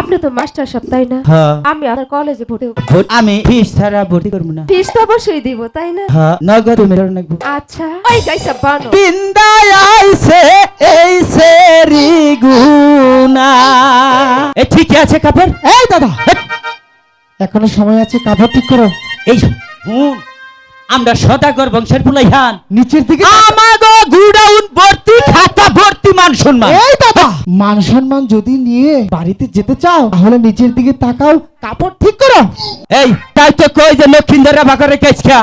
আপনি তো মাস্টার সাহেব তাই না? হ্যাঁ। আমি আপনার কলেজে ভর্তি হব। আমি ফিস ছাড়া ভর্তি করবো না। ফিস তো অবশ্যই দিব তাই না? হ্যাঁ, নগদ তুমি রাখবো। আচ্ছা ওই গাইসা বানো বিন্দায় আইছে এই সেরি গুনা। এ ঠিক আছে কাপড়। এই দাদা, এখনো সময় আছে, কাপড় ঠিক করো। এই শুন, আমরা সদাগর বংশের পুলাইহান, নিচের দিকে আমাগো গুডাউন ভর্তি, খাতা ভর্তি মান সম্মান। এই দাদা, মান সম্মান যদি নিয়ে বাড়িতে যেতে চাও তাহলে নিচের দিকে তাকাও, কাপড় ঠিক করো। এই তাই তো কই যে লক্ষিন্দরা বাকরে কেছকা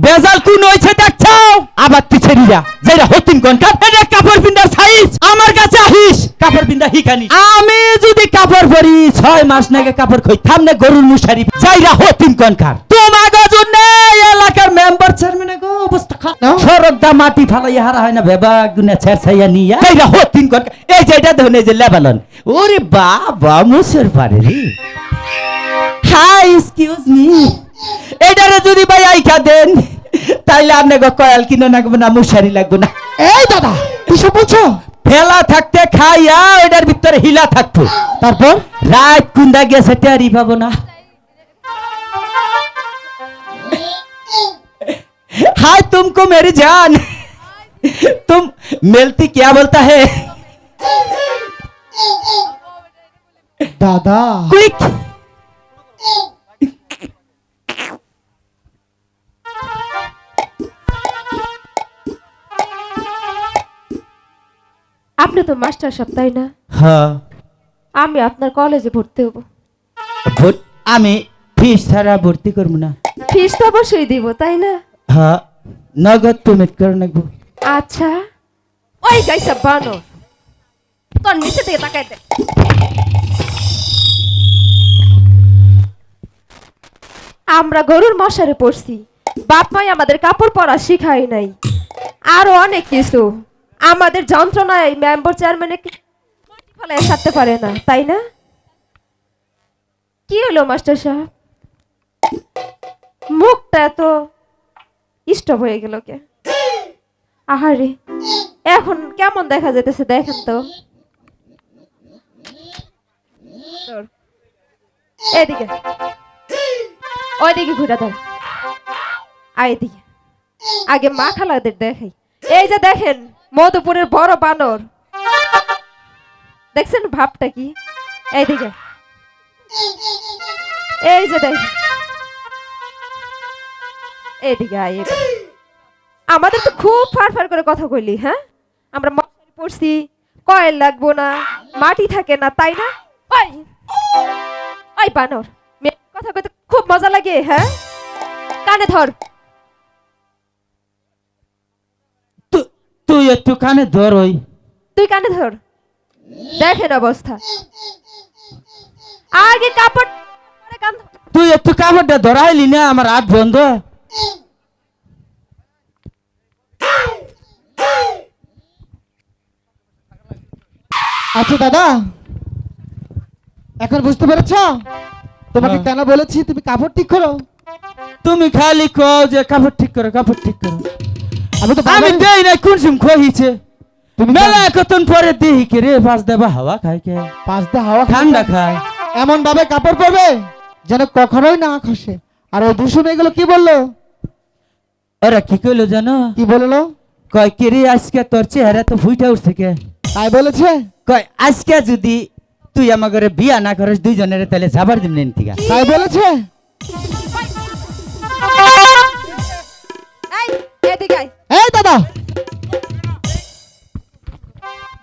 বেজাল কোন হইছে দেখছাও, আবার তুই ছেড়িয়া যাইরা হতিন কোন কাপড়ে কাপড় পিন্দার সাইজ আমার কাছে আহিস, কাপড় পিন্দা হিকানি। আমি যদি কাপড় পরি 6 মাস নাগে কাপড় কই থামনে গরুর মুশারি যাইরা হতিন কোন কার তোমাগো জন্য এলাকার মেম্বার চেয়ারম্যান গো অবস্থা খা সরক দা মাটি ফালাইয়া হারা হয় না বেবা গুনা ছেড়ছাইয়া নিয়া যাইরা হতিন কোন এই যে এটা ধনে যে লেবালন। ওরে বাবা মুসের পারে রে। হাই এক্সকিউজ মি, এটারে যদি ভাই আইকা দেন তাইলে আপনাকে কয়াল কিনো লাগবে না, মুশারি লাগবে না। এই দাদা, কিসব বলছো? ফেলা থাকতে খাইয়া এটার ভিতরে হিলা থাকতো, তারপর রাত কুন্দা গেছে টেরি পাবো না। हाय तुमको मेरी जान, तुम मिलती क्या बोलता है? দাদা, क्विक আপনি তো মাস্টার সাহেব তাই না? हाँ আমি আপনার কলেজে ভর্তি হব। আমি ফিস ছাড়া ভর্তি করবো না। ফিস তো অবশ্যই দিব তাই না? হ্যাঁ, নগদ পেমেন্ট করে নেবো। আচ্ছা ওই গাইসা বানো তোর নিচে থেকে তাকাই দে। আমরা গরুর মশারে পড়ছি, বাপ মাই আমাদের কাপড় পরা শিখাই নাই, আরো অনেক কিছু। আমাদের যন্ত্রণায় মেম্বার চেয়ারম্যানে ফলে সারতে পারে না তাই না? কি হলো মাস্টার সাহেব, মুখটা এত স্টপ হয়ে গেল কে? আহারে এখন কেমন দেখা যেতেছে দেখেন তো। এদিকে ওইদিকে ঘুরে দাও, এদিকে আগে মা খালাদের দেখাই। এই যে দেখেন মধুপুরের বড় বানর, দেখছেন ভাবটা কি? এইদিকে এই যে দেখেন, এইদিকে আয়। আমাদের তো খুব ফার ফার করে কথা কইলি, হ্যাঁ? আমরা মশারি পড়ছি, কয়েল লাগবো না, মাটি থাকে না তাই না? ওই ওই বানর, কথা কইতে খুব মজা লাগে, হ্যাঁ? কানে ধর। তুই একটু কানে ধর, ওই তুই কানে ধর, দেখেন অবস্থা। আগে কাপড় পরে কান ধর। তুই একটু কাপড়টা ধরাইলি না, আমার হাত বন্ধ। আচ্ছা দাদা, এখন বুঝতে পেরেছো তোমাকে কেন বলেছি তুমি কাপড় ঠিক করো? তুমি খালি কও যে কাপড় ঠিক করো, কাপড় ঠিক করো। আমি তো আমি বারবার- দেই না, কোন সিম খইছে তুমি মেলা কতন পরে দেহি কে রে পাঁচ দেবা হাওয়া খায় কে, পাঁচ দা হাওয়া ঠান্ডা খায়। এমন ভাবে কাপড় পরবে যেন কখনোই না খসে। আর ওই দুশো মেয়েগুলো কি বললো? ওরা কি কইলো জানো? কি বললো? কয় কে রে আজকে তোর চেহারা তো ফুইটা উঠছে কে। তাই বলেছে? কয় আজকে যদি তুই আমার ঘরে বিয়া না করিস দুইজনের তাহলে যাবার দিন নেন ঠিক তাই বলেছে? এই এদিকে আয়। এই দাদা,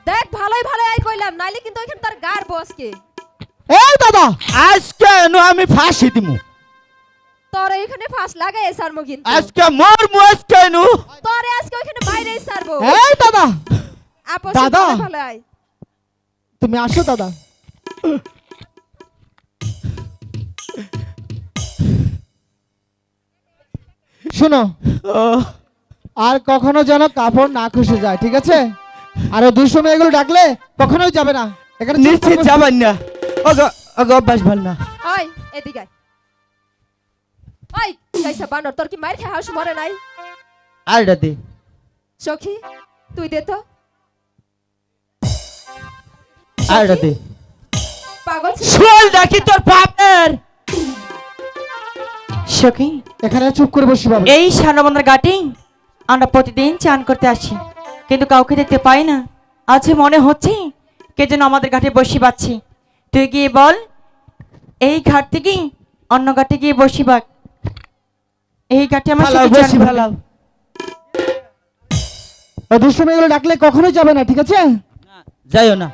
দেখ ভালোই ভালো আই কইলাম, নাইলে কিন্তু ওইখানে তার গার বসকে। এই দাদা, আজকে আমি ফাঁসি দিমু, তোর এইখানে ফাঁস লাগাই সারমু কিন্তু। আজকে মোর আজকে নু তোরে আজকে ওইখানে বাইরেই সারবো। এই দাদা, আপস দাদা। ভালো আয়। তুমি আসো দাদা। শোনো, আর কখনো যেন কাপড় না খসে যায়, ঠিক আছে? আর ওই দুশো মেয়েগুলো ডাকলে কখনোই যাবে না এখানে। নিশ্চিত যাবেন না, ওগো ওগো অভ্যাস ভাল না। ওই এদিকে আয়। ওই গাইসা বানর, তোর কি মার খেয়ে হাসু মরে নাই? আইডা দে সখী তুই দে তো। আইডা দে পাগল ছেলে। শোল ডাকি তোর বাপের। সখী, এখানে চুপ করে বসি বাবা। এই সানবন্ধার ঘাটেই আমরা প্রতিদিন চান করতে আসি, কিন্তু কাউকে দেখতে পাই না। আজ মনে হচ্ছে কে যেন আমাদের ঘাটে বসি পাচ্ছি। তুই গিয়ে বল এই ঘাট থেকে অন্য ঘাটে গিয়ে বসিবাক। এই ঘাটে আমার ফালাও, সখী চান বসি করবে। ফালাও। ওই দুষ্ট মেয়েগুলো ডাকলে কখনোই যাবে না, ঠিক আছে? যাইও না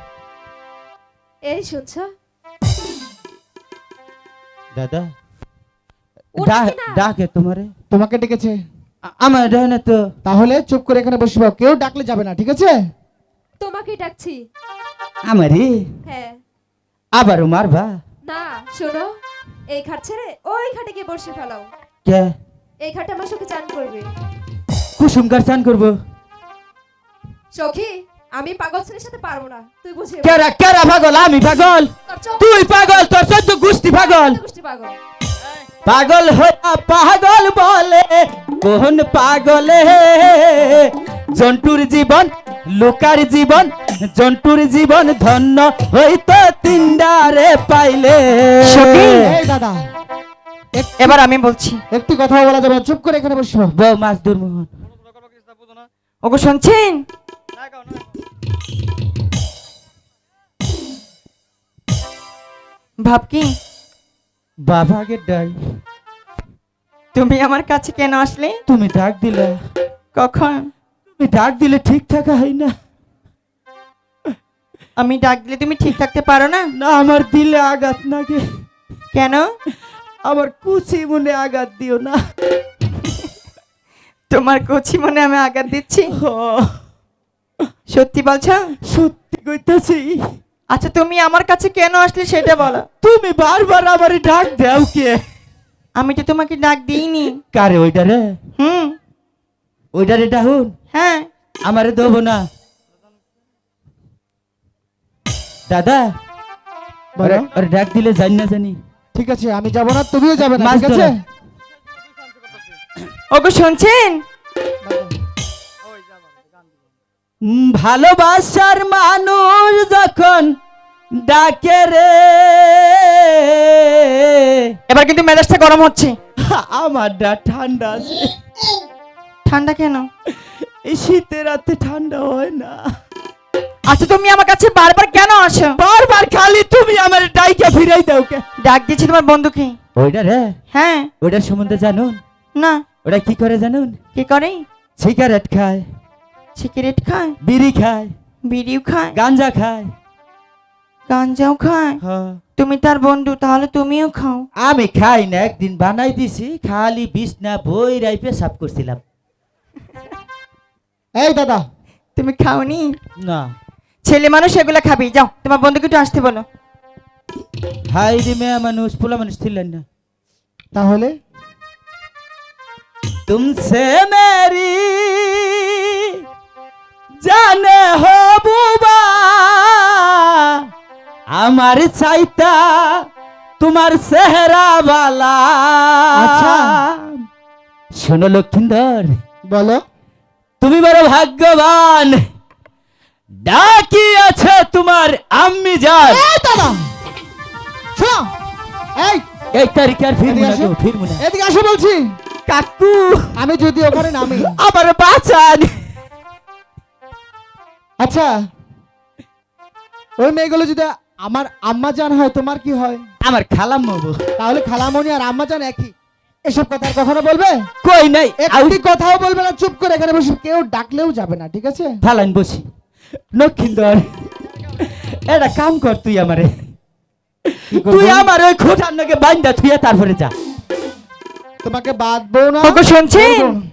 এই শুনছ? দাদা। উঠছে না। ডাকে তোমারে। তোমাকে ডেকেছে। আমার ডাকে না তো। তাহলে চুপ করে এখানে বসিবা, কেউ ডাকলে যাবে না, ঠিক আছে? তোমাকেই ডাকছি। আমারে হ্যাঁ। আবারও মারবা? না, শোনো, এই ঘাট ছেড়ে ওই ঘাটে গিয়ে বসে ফেলাও। কে? এই ঘাটে আমার সখী চান করবে। কুসুম কার চান করবো? সখী, আমি পাগল ছেলের সাথে পারবো না, তুই বুঝে কেরা কেরা পাগল? আমি পাগল? তুই পাগল? তোর চোদ্দ গোষ্ঠী পাগল। পাগল। পাগল হইয়া পাগল বলে কোন পাগলে? জন্তুর জীবন লোকার জীবন, জন্তুর জীবন ধন্য হইতো তিনডারে পাইলে। সখী, এই দাদা, এবার আমি বলছি। একটি কথা বলা যাবে না, চুপ করে এখানে বসিবা। বউ মাছ দুর্মোহন। ওগো শুনছেন? ভাব কি বাবাকে ডাক। তুমি আমার কাছে কেন আসলে? তুমি ডাক দিলে, কখন? তুমি ডাক দিলে ঠিক থাকা হয় না। আমি ডাক দিলে তুমি ঠিক থাকতে পারো না? না, আমার দিলে আঘাত লাগে। কেন? আমার কুচি মনে আঘাত দিও না। তোমার কচি মনে আমি আঘাত দিচ্ছি? হ, সত্যি বলছো? সত্যি কইতাছি। আচ্ছা, তুমি আমার কাছে কেন আসলে সেটা বলো। তুমি বারবার আমারে ডাক দাও কে? আমি তো তোমাকে ডাক দিইনি। কারে? ওইটারে? হুম, ওইটারে ডাহুন? হ্যাঁ। আমারে দেবো না দাদা। বলো। ওরে ডাক দিলে জানি না জানি। ঠিক আছে, আমি যাব না, তুমিও যাবে না, মাছ ঠিক আছে? ধরো। ওগো শুনছেন? ভালোবাসার মানুষ যখন ডাকে রে, এবার কিন্তু মেজাজটা গরম হচ্ছে। আমার ঠান্ডা আছে। ঠান্ডা কেন? এই শীতের রাতে ঠান্ডা হয় না। আচ্ছা, তুমি আমার কাছে বারবার কেন আসো? বারবার খালি তুমি আমার ডাইকে ফিরাই দাও কে? ডাক দিয়েছি তোমার বন্ধুকে। ওইটা রে? হ্যাঁ। ওইটার সম্বন্ধে জানুন? না। ওটা কি করে জানুন? কি করে? সিগারেট খায়, সিগারেট খায়, বিড়ি খায়, বিড়িও খায়, গাঞ্জা খায়। গাঞ্জাও খায়। হ্যাঁ। তুমি তার বন্ধু, তাহলে তুমিও খাও। আমি খাই না, একদিন বানাই দিছি, খালি বিছনা বই রাই পেশাব করছিলাম। এই দাদা, তুমি খাওনি? না। ছেলে মানুষ এগুলা খাবি। যাও, তোমার বন্ধুকে একটু আসতে বলো। হাই রে মেয়া মানুষ, পোলা মানুষ ছিলেন না। তাহলে तुमसे मेरी जाने हो बुबा, আমার চাইতা তোমার চেহারা বালা। আচ্ছা। শোনো লক্ষিন্দর, বলো। তুমি বড় ভাগ্যবান, ডাকি আছে তোমার আম্মি যান। এই দাদা, শোনো, এই এই তারিখে আর ফিরবো এদিকে না আসো। গো, ফিরবো না। এদিকে আসো বলছি। কাকু, আমি যদি ওখানে নামি। আবার বাঁচান। আচ্ছা, ওই মেয়েগুলো যদি আমার আম্মা জান হয়, তোমার কি হয়? আমার খালাম মবু। তাহলে খালামণি আর আম্মা জান একই। এসব কথা আর কখনো বলবে? কই নাই, একটি কথাও বলবে না, চুপ করে এখানে বসে, কেউ ডাকলেও যাবে না, ঠিক আছে? ফালান বসি। লক্ষিন্দর, এটা কাম কর তুই আমারে। কি করবো? তুই আমার ওই খোঁটার নাকি বাইন্দা থুয়ে তারপরে যা। তোমাকে বাঁধবো না। ওগো শুনছেন? করবো না।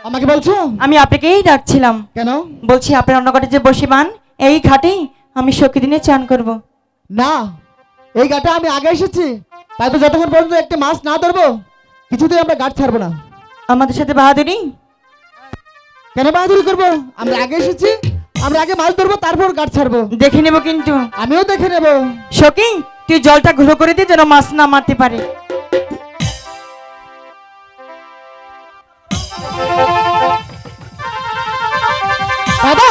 আমাকে বলছো? আমি আপনাকেই ডাকছিলাম। কেন? বলছি, আপনি অন্য ঘাটে যে বসিবান, এই ঘাটেই আমি সখী দিনে চান করব। না, এই ঘাটে আমি আগে এসেছি, তাই তো যতক্ষণ পর্যন্ত একটা মাছ না ধরবো কিছুতেই আমরা ঘাট ছাড়বো না। আমাদের সাথে বাহাদুরি? কেন বাহাদুরি করবো? আমরা আগে এসেছি, আমরা আগে মাছ ধরবো, তারপর ঘাট ছাড়বো। দেখে নেব কিন্তু। আমিও দেখে নেবো। সখী, তুই জলটা ঘুরো করে দিয়ে যেন মাছ না মারতে পারে। দাদা,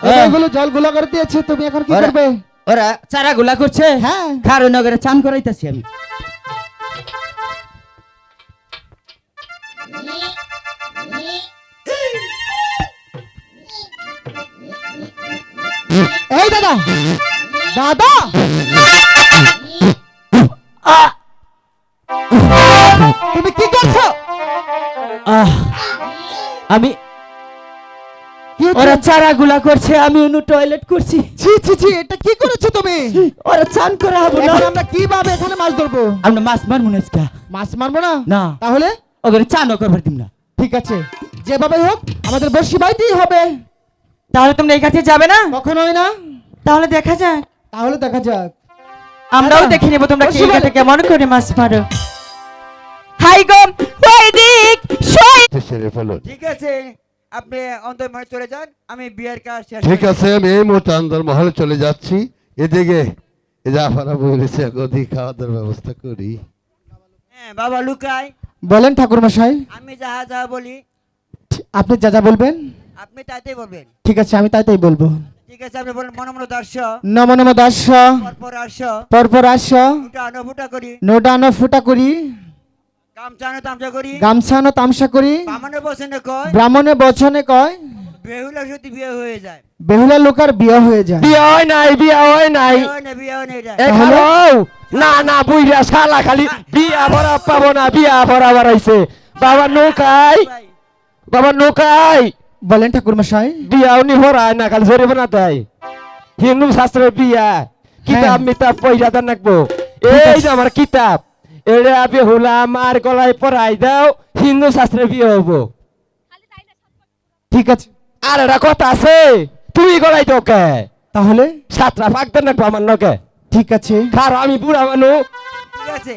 হ্যাঁ। এগুলো জল গুলা করে দিয়েছে, তুমি এখন কি ওরা- করবে? ওরা চারা গুলা করছে, হ্যাঁ। খারুনগরে চান করাইতাছি আমি। এই দাদা, দাদা, তুমি কি করছো? আমি কি হচ্ছে? ওরা চারা গুলা করছে, আমি অনু টয়লেট করছি। ছি ছি ছি, এটা কি করেছো তুমি? ওরা চান করা হবো না। এখন আমরা কিভাবে এখানে মাছ ধরবো? আমরা মাছ মারবো না আজকে। মাছ মারবো না? না। তাহলে ওদের চানও করবার দিম না। ঠিক আছে, যেভাবে হোক আমাদের বর্ষি বাইতেই হবে। তাহলে তোমরা এই ঘাটে যাবে না? কখনোই না। তাহলে দেখা যাক, তাহলে দেখা যাক। আমরাও দাদা, দেখে নেবো তোমরা বসে এই বলো। ঘাটে কেমন করে মাছ মারো। হাই গো ওই দিক সই। সেরে ফেলুন। ঠিক আছে, আপনি অন্তর্মহলে চলে যান, আমি বিয়ের কাজ শেষ ঠিক করে আছে, আমি এই মুহূর্তে আন্দর মহলে চলে যাচ্ছি। এদিকে জাফারা বলেছে গদি খাওয়া দাওয়ার ব্যবস্থা করি। হ্যাঁ বাবা লুকাই, বলেন ঠাকুর মশাই, আমি যাহা যাহা বলি আপনি যা যা বলবেন। আপনি তাইতেই বলবেন। ঠিক আছে, আমি তাই তাই বলবো। ঠিক আছে, আপনি বলেন মন মন দর্শ নম নম দাস, পরপর আস পরপর আস, ফুটা আনো ফুটা করি নোডানো ফুটা করি, গামছা আনো তামচা করি গামছানো তামসা করি, বামনে বসনে কয় ব্রাহ্মণে বচনে কয়, বেহুলা সত্যি বিয়ে হয়ে যায়। বেহুলা লোকার বিয়ে হয়ে যায়। বিয়ে হয় নাই, বিয়ে হয় নাই। বিয়ে হয় না এটা। তাহলে? না না বুইরা শালা খালি বিয়া ভরা পাবো না, বিয়া ভরা বাড়াইছে। বাবা নৌকাই, ভাই, বাবা নৌকাই বলেন ঠাকুর মশাই। বিয়াও নি ভরায় না, খালি জরিব না তাই। হিন্দু শাস্ত্রের বিয়া কিতাব মিতাব পয়সা দেন রাখবো। এই যে আমার কিতাব, এটা বেহুলা আমার গলায় পরাই দাও, হিন্দু শাস্ত্রের বিয়ে হবো। ঠিক আছে, আর একটা কথা আছে, তুই গলায় তো কে তাহলে সাতটা ফাঁক দেন রাখবো আমার নকে। ঠিক আছে। কারণ আমি বুড়া মানুষ। ঠিক আছে।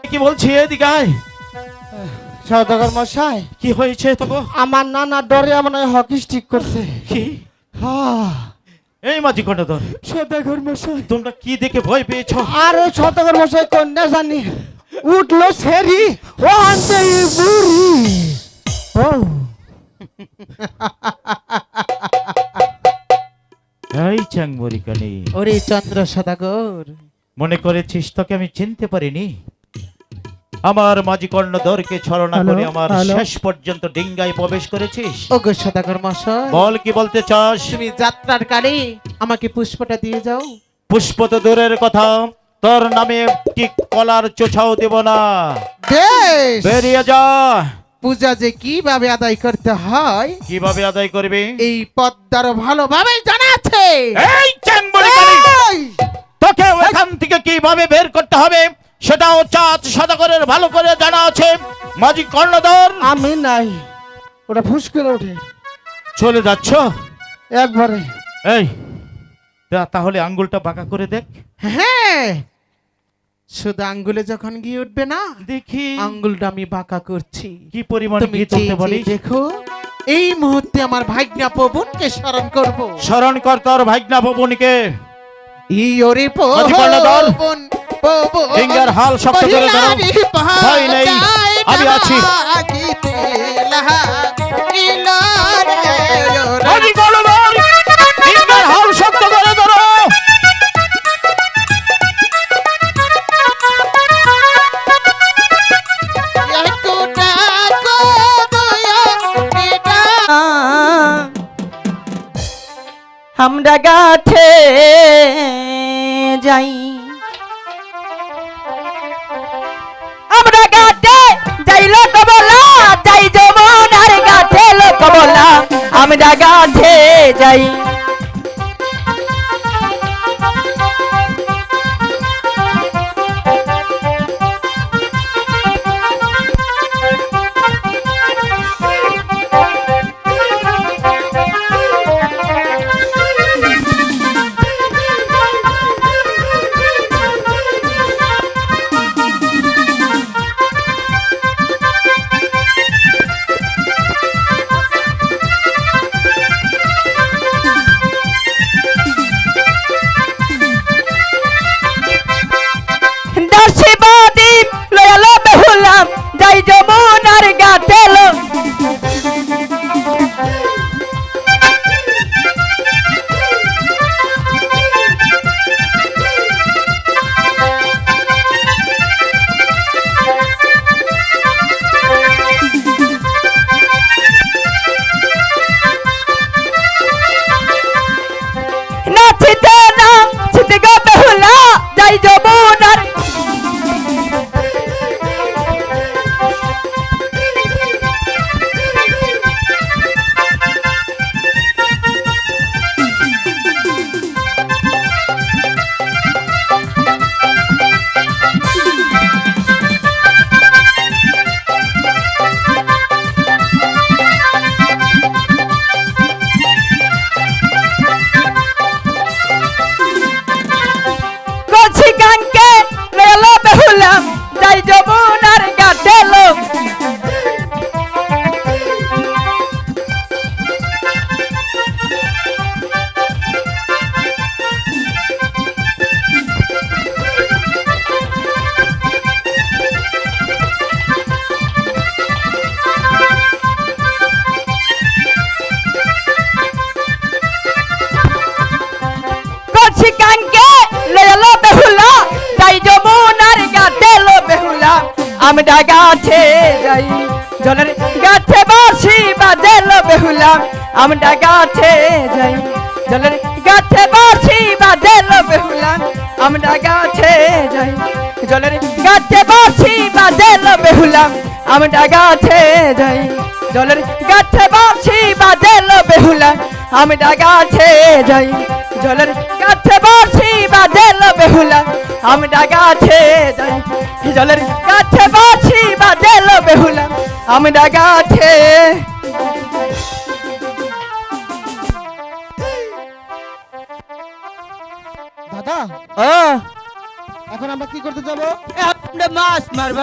কি বলছি এদিকে আয়। সদাগর মশাই, কি হয়েছে তোকে? আমার নানা ডরে মনে হয় হকি স্টিক করছে। কি এই মাঝি কন্ডাধর, সদাগর মশাই, তোমরা কি দেখে ভয় পেয়েছ? আরে সদাগর মশাই কন্যা জানি উঠলো সেরি ও আনতে বুড়ি। ও এই চ্যাংমরি কানি, ওরে চন্দ্র সদাগর, মনে করেছিস তোকে আমি চিনতে পারিনি? আমার মাঝি কর্ণধরকে ছলনা হ্যালো, করে আমার হ্যালো। শেষ পর্যন্ত ডিঙ্গায় প্রবেশ করেছিস। ওগো সদাগর মশাই, বল কি বলতে চাস? তুমি যাত্রার কালে আমাকে পুষ্পটা দিয়ে যাও। পুষ্প তো দূরের কথা, তোর নামে কি কলার চোছাও দেব না। বেশ, বেরিয়ে যা। পূজা যে কিভাবে আদায় করতে হয় কিভাবে আদায় করবি? এই পদ্মার ভালোভাবে জানা আছে। এই চ্যাংমরি কানি, তোকে ওখান থেকে কিভাবে বের করতে হবে সেটাও চাঁদ সদাগরের ভালো করে জানা আছে। মাঝি কর্ণধর, আমি নাই, ওটা ফুস করে ওঠে চলে যাচ্ছ? একবারে। এই তাহলে আঙ্গুলটা বাঁকা করে দেখ হ্যাঁ, শুধু আঙ্গুলে যখন গিয়ে উঠবে না, দেখি আঙ্গুলটা আমি বাঁকা করছি। কি পরিমাণে তুমি গিয়ে চেয়ে চলতে পারিস। চেয়ে দেখো, এই মুহূর্তে আমার ভাগ্না পবনকে স্মরণ করব। স্মরণ কর তোর ভাগনা ভবনীকে। ইয়োরে মাঝি কর্ণধর, পবন পবন ফিঙ্গার হাল শক্ত করে ধরো। ভয় নেই, আমি আছি। মাঝি কর্ণধর, ফিঙ্গার হাল শক্ত করে ধরো। আমরা গাঠে যাই, আমরা গাঠে যাই লোক বলা, যাই যমুনার গাঠে লোক বলা, আমরা গাঠে যাই। আমি ডাগাছে যাই জলের গাছে বাঁশি বাজেলো বেহুলা আমি ডাগাছে যাই জলের গাছে বাঁশি বাজেলো বেহুলা আমি ডাগাছে যাই জলের গাছে বাঁশি বাজেলো বেহুলা আমি ডাগাছে যাই জলের গাছে বাঁশি বাজেলো বেহুলা আমি ডাগাছে যাই জলের গাছে বাঁশি বাজেলো বেহুলা আমি ডাগাছে যাই জলের গাছে বাঁশি বাজেলো বেহুলা আমি ডাগাছে দাদা ও এখন আমরা কি করতে যাব? আমরা মাছ মারবা